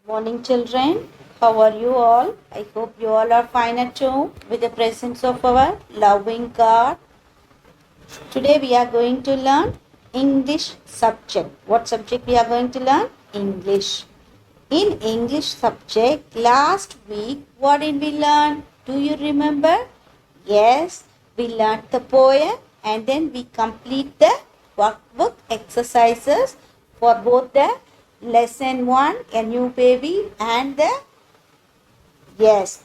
Morning, children. How are you all? I hope you all are fine at home with the presence of our loving God. Today we are going to learn English subject. What subject we are going to learn? English. In English subject, last week, what did we learn? Do you remember? Yes, we learned the poem and then we complete the workbook exercises for both the lesson 1, a new baby, and the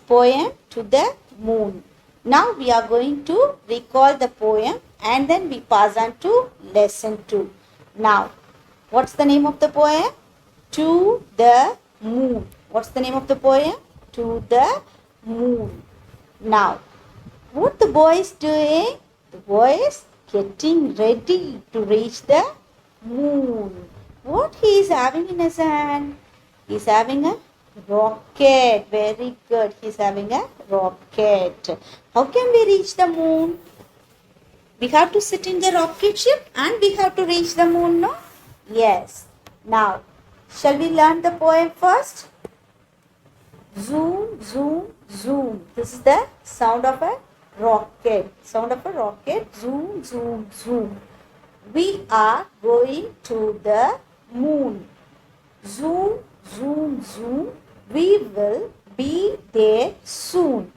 poem to the moon. Now we are going to recall the poem and then we pass on to lesson 2. Now, what's the name of the poem? To the moon. What's the name of the poem? To the moon. Now, what the boy is doing? The boy is getting ready to reach the moon. What he is having in his hand? He is having a rocket. Very good. He is having a rocket. How can we reach the moon? We have to sit in the rocket ship and we have to reach the moon, no? Yes. Now, shall we learn the poem first? Zoom, zoom, zoom. This is the sound of a rocket. Sound of a rocket. Zoom, zoom, zoom. We are going to the moon. Zoom, zoom, zoom. We will be there soon.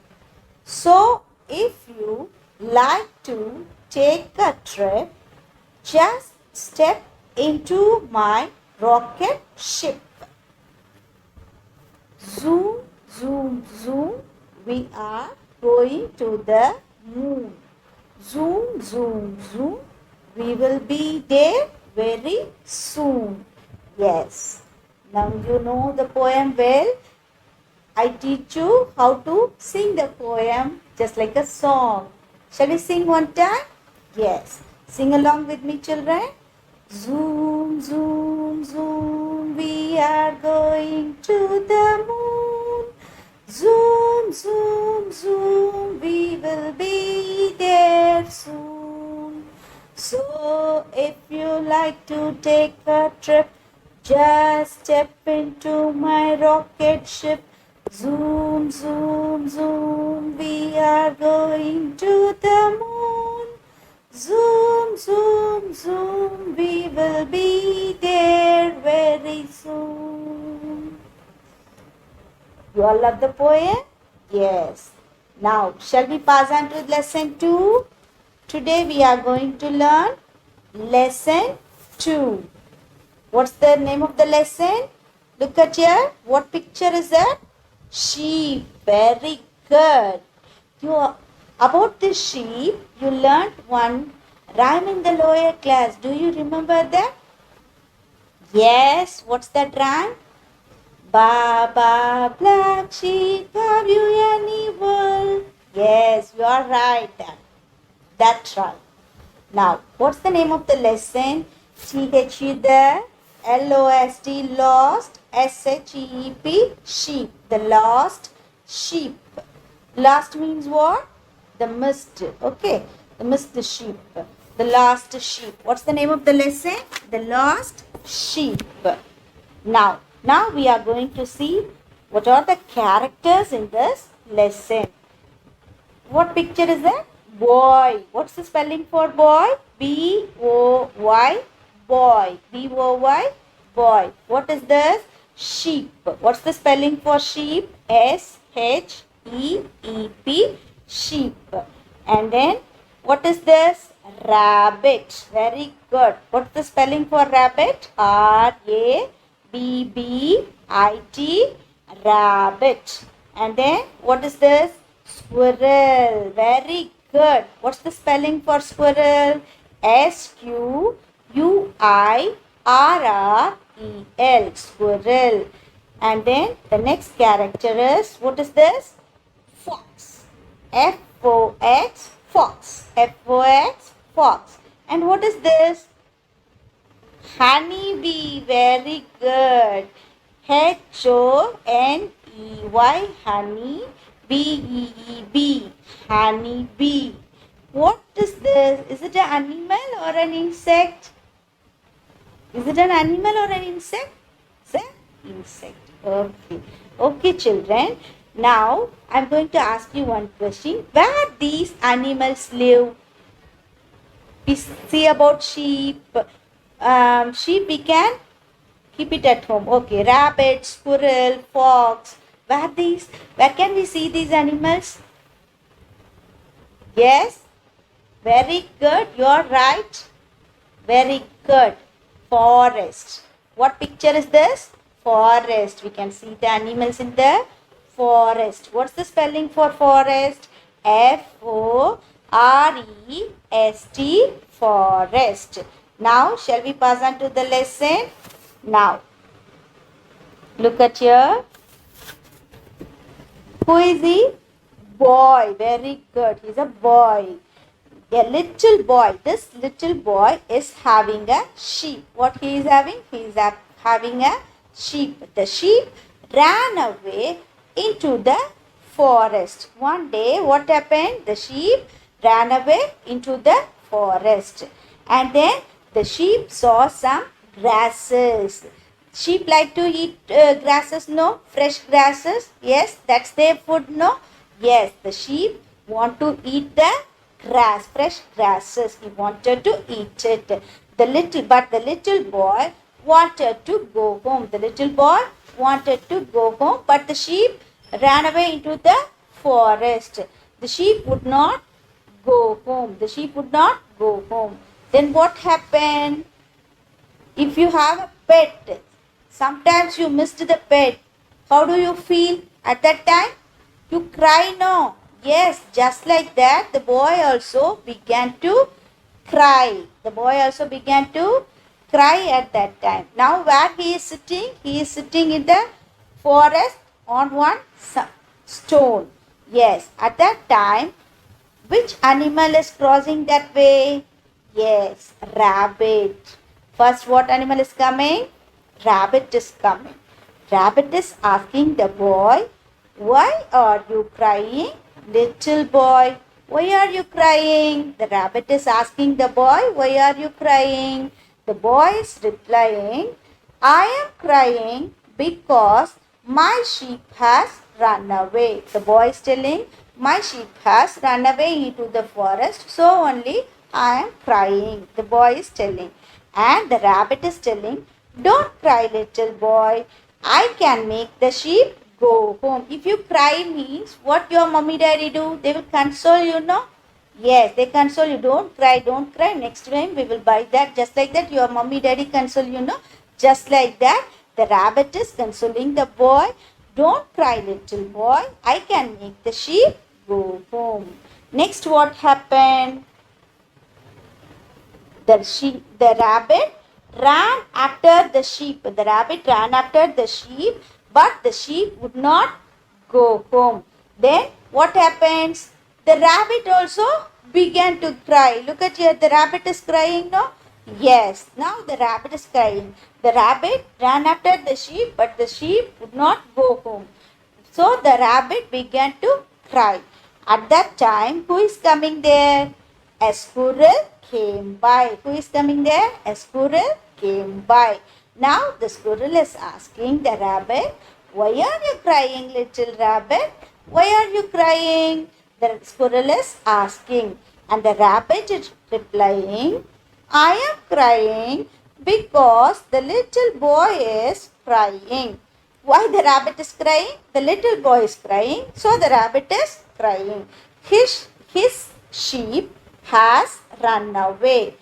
So, if you like to take a trip, just step into my rocket ship. Zoom, zoom, zoom. We are going to the moon. Zoom, zoom, zoom. We will be there very soon. Yes. Now you know the poem well. I teach you how to sing the poem just like a song. Shall we sing one time? Yes. Sing along with me, children. Zoom, zoom, zoom, we are going to the moon. Zoom, zoom, zoom, we will be there soon. So, if you like to take a trip, just step into my rocket ship. Zoom, zoom, zoom, we are going to the moon. Zoom, zoom, zoom, we will be there very soon. You all love the poem? Yes. Now, shall we pass on to lesson 2? Today we are going to learn lesson 2. What's the name of the lesson? Look at here. What picture is that? Sheep. Very good. About the sheep, you learnt one rhyme in the lower class. Do you remember that? Yes. What's that rhyme? Baba, black sheep, have you any wool? Yes, you are right. That's right. Now, what's the name of the lesson? T-H-E the L-O-S-T, lost, S-H-E-E-P, sheep, the lost sheep. Lost means what? The missed, okay, the missed sheep, the lost sheep. What's the name of the lesson? The lost sheep. Now we are going to see what are the characters in this lesson. What picture is that? Boy. What's the spelling for boy? B-O-Y, boy. B-O-Y, boy. What is this? Sheep. What's the spelling for sheep? S-H-E-E-P, sheep. And then, what is this? Rabbit. Very good. What's the spelling for rabbit? R-A-B-B-I-T, rabbit. And then, what is this? Squirrel. Very good. What's the spelling for squirrel? S-Q-U-I-R-R-E-L, squirrel. And then the next character is, what is this? Fox. F-O-X, fox. F-O-X, fox. And what is this? Honeybee. Very good. H-O-N-E-Y, honey. B-E-E-B, honeybee. What is this? Is it an animal or an insect? Is it an animal or an insect? Say, insect. Okay. Okay, children. Now, I'm going to ask you one question. Where these animals live? We see about sheep. Sheep we can keep it at home. Okay. Rabbit, squirrel, fox. Where can we see these animals? Yes. Very good. You're right. Very good. Forest. What picture is this? Forest. We can see the animals in the forest. What's the spelling for forest? Forest. Forest. Now, shall we pass on to the lesson? Now, look at here. Who is he? Boy. Very good. He's a boy. A little boy. This little boy is having a sheep. What he is having? He is having a sheep. The sheep ran away into the forest. One day, what happened? The sheep ran away into the forest. And then the sheep saw some grasses. Sheep like to eat grasses, no? Fresh grasses. Yes, that's their food, no? Yes, the sheep want to eat the grass, fresh grasses. He wanted to eat it. But the little boy wanted to go home. The little boy wanted to go home, but the sheep ran away into the forest. The sheep would not go home. The sheep would not go home. Then what happened? If you have a pet, sometimes you missed the pet. How do you feel at that time? You cry, no? Yes, just like that, the boy also began to cry. The boy also began to cry at that time. Now, where he is sitting? He is sitting in the forest on one stone. Yes, at that time, which animal is crossing that way? Yes, rabbit. First, what animal is coming? Rabbit is coming. Rabbit is asking the boy, why are you crying? Little boy, why are you crying? The rabbit is asking the boy, why are you crying? The boy is replying, I am crying because my sheep has run away. The boy is telling, my sheep has run away into the forest, so only I am crying. The boy is telling. And the rabbit is telling, don't cry, little boy. I can make the sheep go home. If you cry means what your mommy daddy do? They will console you, no? Yes, they console you. Don't cry, don't cry. Next time we will buy that. Just like that, your mommy daddy console you, no? Just like that, the rabbit is consoling the boy. Don't cry, little boy. I can make the sheep go home. Next, what happened? The rabbit ran after the sheep. The rabbit ran after the sheep, but the sheep would not go home. Then what happens? The rabbit also began to cry. Look at here, the rabbit is crying, no? Yes, now the rabbit is crying. The rabbit ran after the sheep, but the sheep would not go home. So the rabbit began to cry. At that time, who is coming there? A squirrel came by. Who is coming there? A squirrel came by. Now the squirrel is asking the rabbit, why are you crying, little rabbit? Why are you crying? The squirrel is asking. And the rabbit is replying, I am crying because the little boy is crying. Why the rabbit is crying? The little boy is crying, so the rabbit is crying. His sheep has run away.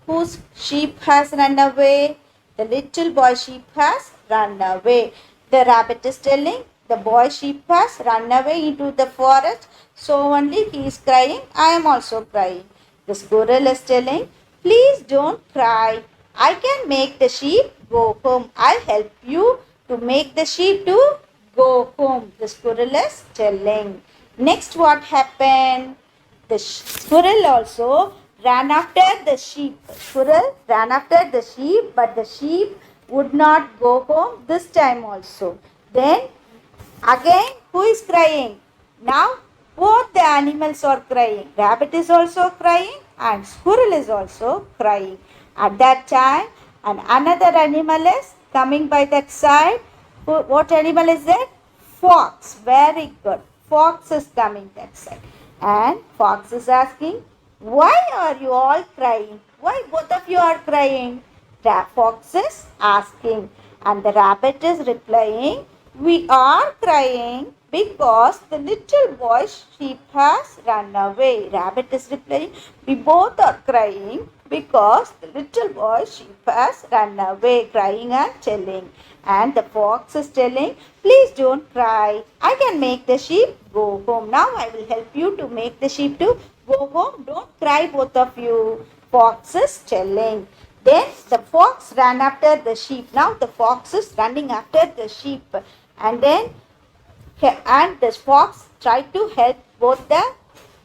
Whose sheep has run away? The little boy sheep has run away. The rabbit is telling, the boy sheep has run away into the forest, so only he is crying, I am also crying. The squirrel is telling, please don't cry. I can make the sheep go home. I'll help you to make the sheep to go home. The squirrel is telling. Next, what happened? The squirrel also ran after the sheep. Squirrel ran after the sheep, but the sheep would not go home this time also. Then again, who is crying? Now both the animals are crying. Rabbit is also crying and squirrel is also crying. At that time, another animal is coming by that side. What animal is that? Fox. Very good. Fox is coming that side. And fox is asking, why are you all crying? Why both of you are crying? The fox is asking. And the rabbit is replying, we are crying because the little boy sheep has run away. Rabbit is replying, we both are crying because the little boy sheep has run away. Crying and telling. And the fox is telling, please don't cry. I can make the sheep go home. Now I will help you to make the sheep to go home. Don't cry both of you. Fox is telling. Then the fox ran after the sheep. Now the fox is running after the sheep. And then the fox tried to help both the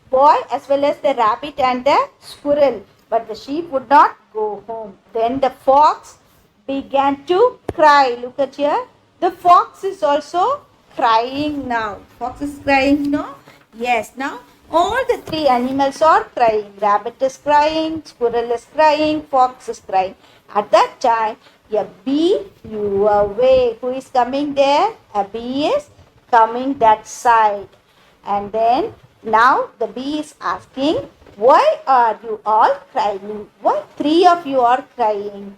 boy as well as the rabbit and the squirrel. But the sheep would not go home. Then the fox began to cry. Look at here. The fox is also crying now. Fox is crying now. Yes, now all the three animals are crying. Rabbit is crying, squirrel is crying, fox is crying. At that time, a bee flew away. Who is coming there? A bee is coming that side. And then now the bee is asking, why are you all crying? Why three of you are crying?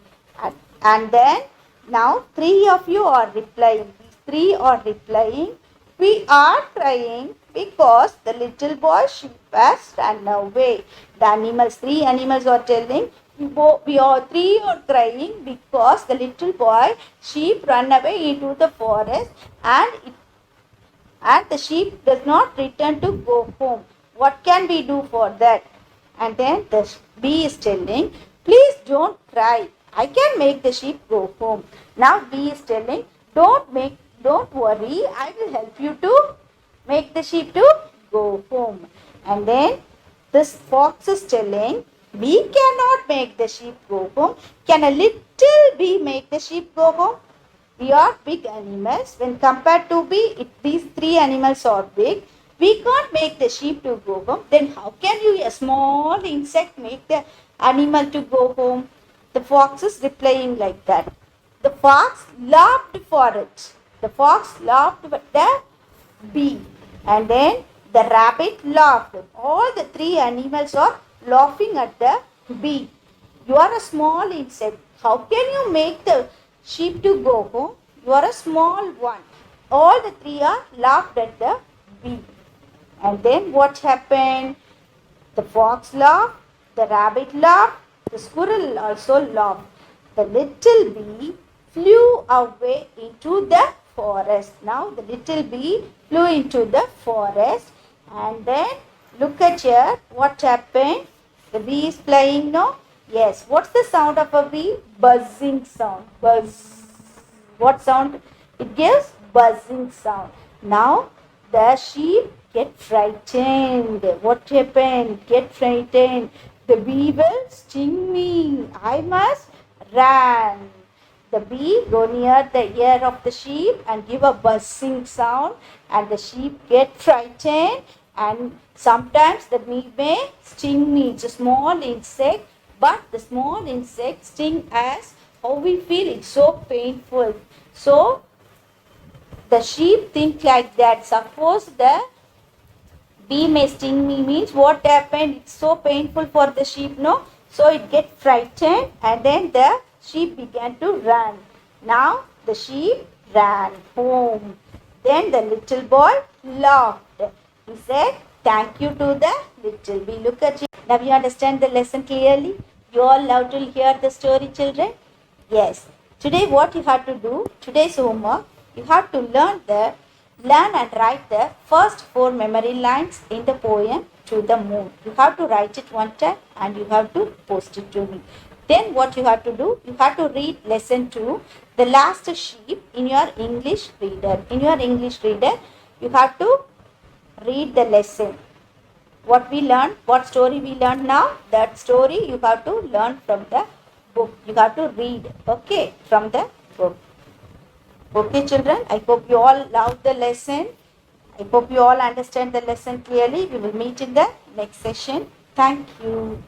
And then now three of you are replying. These three are replying, we are crying because the little boy sheep has run away. The animals, three animals are telling, we are three are crying because the little boy sheep run away into the forest and the sheep does not return to go home. What can we do for that? And then the bee is telling, please don't cry. I can make the sheep go home. Now bee is telling, don't worry, I will help you to make the sheep to go home. And then this fox is telling, we cannot make the sheep go home. Can a little bee make the sheep go home? We are big animals. When compared to bee, these three animals are big. We can't make the sheep to go home. Then how can you, a small insect, make the animal to go home? The fox is replying like that. The fox laughed for it. The fox laughed at the bee. And then the rabbit laughed. All the three animals are laughing at the bee. You are a small insect. How can you make the sheep to go home? You are a small one. All the three are laughed at the bee. And then what happened? The fox laughed, the rabbit laughed, the squirrel also laughed. The little bee flew away into the forest. Now the little bee flew into the forest. And then look at here, what happened? The bee is flying now. Yes, what's the sound of a bee? Buzzing sound. Buzz. What sound? It gives buzzing sound. Now the sheep get frightened. What happened? Get frightened. The bee will sting me. I must run. The bee go near the ear of the sheep and give a buzzing sound, and the sheep get frightened, and sometimes the bee may sting me. It's a small insect, but the small insect sting us. How we feel, it's so painful. So the sheep think like that. Suppose the bee may sting me means what happened? It's so painful for the sheep, no? So it get frightened, and then the sheep began to run. Now the sheep ran home. Then the little boy laughed. He said, thank you to the little bee. Look at you. Now you understand the lesson clearly? You all love to hear the story, children? Yes. Today what you have to do, today's homework, you have to learn and write the first 4 memory lines in the poem To the Moon. You have to write it one time and you have to post it to me. Then what you have to do, you have to read lesson 2, the last sheep, in your English reader. In your English reader, you have to read the lesson. What we learned, what story we learned now, that story you have to learn from the book. You have to read, okay, from the book. Okay, children, I hope you all love the lesson. I hope you all understand the lesson clearly. We will meet in the next session. Thank you.